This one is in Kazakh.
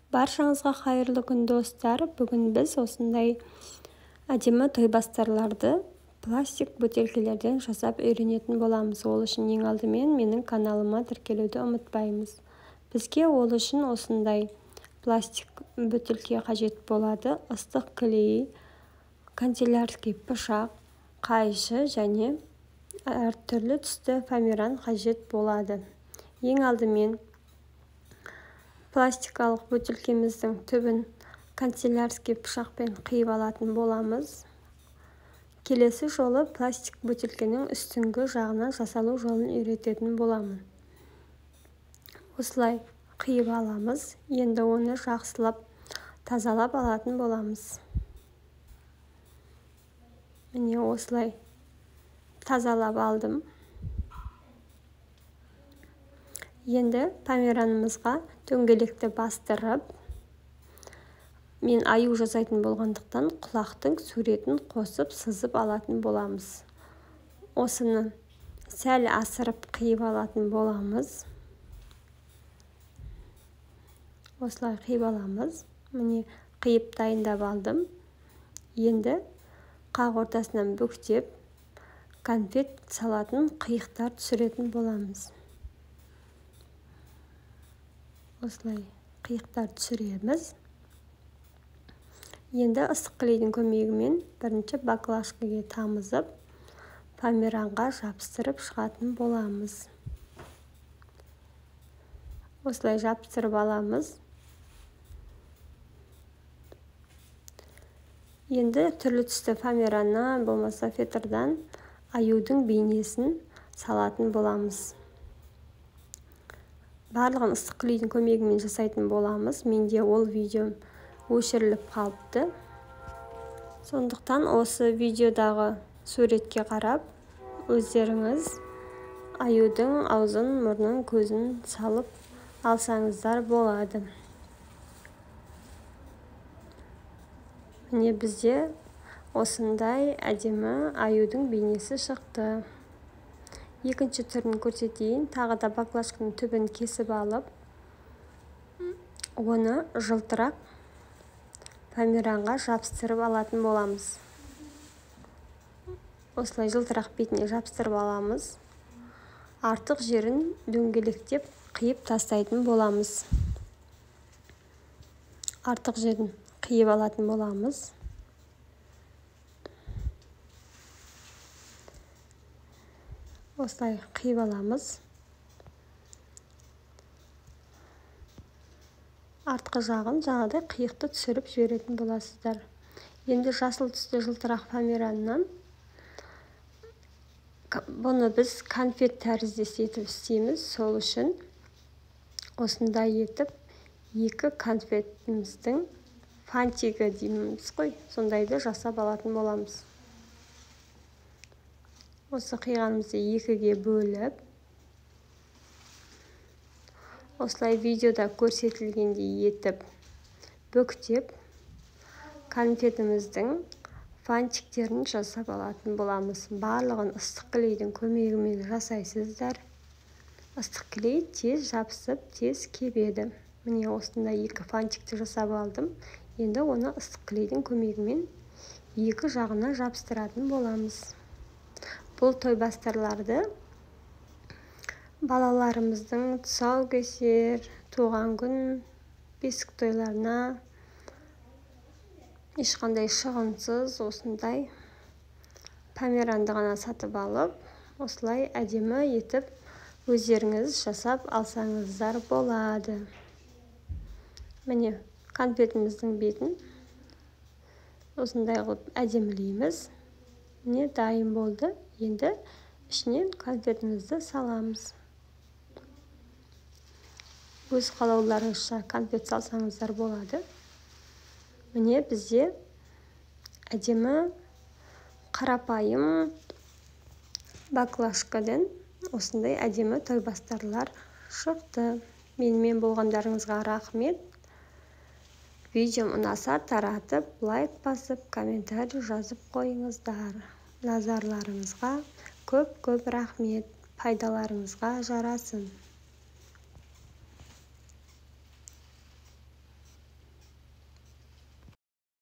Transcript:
Баршаңызға қайырлы күн достар. Бүгін біз осындай әдемі тойбастарларды пластик бөтелкелерден жасап үйренетін боламыз. Ол үшін ең алдымен менің каналыма тіркелуді ұмытпаймыз. Бізге ол үшін осындай пластик бөтелке қажет болады. Ыстық клей, канцелярский пышақ, қайшы және әртүрлі түсті фоамиран қажет болады. Ең алдымен пластикалық бөтелкеміздің түбін канцелярский пышақпен қиып алатын боламыз. Келесі жолы пластик бөтелкенің үстіңгі жағынан жасалу жолын үйрететін боламын. Осылай қиып аламыз. Енді оны жақсылап тазалап алатын боламыз. Міне осылай тазалап алдым. Енді фоамиранымызға дөңгелекті бастырып, мен аю жасайтын болғандықтан құлақтың суретін қосып сызып алатын боламыз. Осыны сәл асырып қиып алатын боламыз. Осылай қиып аламыз. Міне қиып дайындап алдым. Енді қақ ортасынан бүктеп, конфет салатын қиықтар түсіретін боламыз. Осылай қиықтар түсіреміз. Енді ыстық клейдің көмегімен бірінші баклажкаға тамызып, фоамиранға жабыстырып шығатын боламыз. Осылай жабыстырып аламыз. Енді түрлі түсті фоамираннан болмаса фетрдан аюдың бейнесін салатын боламыз. Барлығын ыстық клейдің көмегімен жасайтын боламыз. Менде ол видео өшіріліп қалыпты. Сондықтан осы видеодағы суретке қарап, өздеріңіз аюдың аузын, мұрнын, көзін салып алсаңыздар болады. Міне бізде осындай әдемі аюдың бейнесі шықты. Екінші түрін көрсетейін. Тағы да баклажканың түбін кесіп алып, оны жылтырақ фоамиранға жабыстырып алатын боламыз. Осылай жылтырақ бетіне жабыстырып аламыз. Артық жерін дөңгелектеп қиып тастайтын боламыз. Артық жерін қиып алатын боламыз. Осылай қиып аламыз. Артқы жағын жаңағыдай қиықты түсіріп жіберетін боласыздар. Енді жасыл түсті жылтырақ фоамираннан бұны біз конфет тәріздес етіп істейміз. Сол үшін осындай етіп екі конфетіміздің фантигі дейміз ғой, сондайды жасап алатын боламыз. Осы қиғанымызды екіге бөліп, осылай видеода көрсетілгендей етіп бүктеп, конфетіміздің фантиктерін жасап алатын боламыз. Барлығын ыстық клейдің көмегімен жасайсыздар. Ыстық клей тез жабысып, тез кебеді. Міне осындай екі фантикті жасап алдым. Енді оны ыстық клейдің көмегімен екі жағына жабыстыратын боламыз. Бұл тойбастарларды балаларымыздың тұсаукесер, туған күн, бесік тойларына ешқандай шығынсыз осындай фоамиранды ғана сатып алып, осылай әдемі етіп өздеріңіз жасап алсаңыздар болады. Міне конфетіміздің бетін осындай қылып әдемілейміз. Міне дайын болды. Енді ішінен конфетімізді саламыз. Өз қалауларыңызша конфет салсаңыздар болады. Міне бізде әдемі қарапайым баклажкадан осындай әдемі тойбастарлар шықты. Менімен болғандарыңызға рахмет. Видеом ұнаса таратып, лайк басып, комментарий жазып қойыңыздар. Назарларыңызға көп рахмет. Пайдаларыңызға жарасын.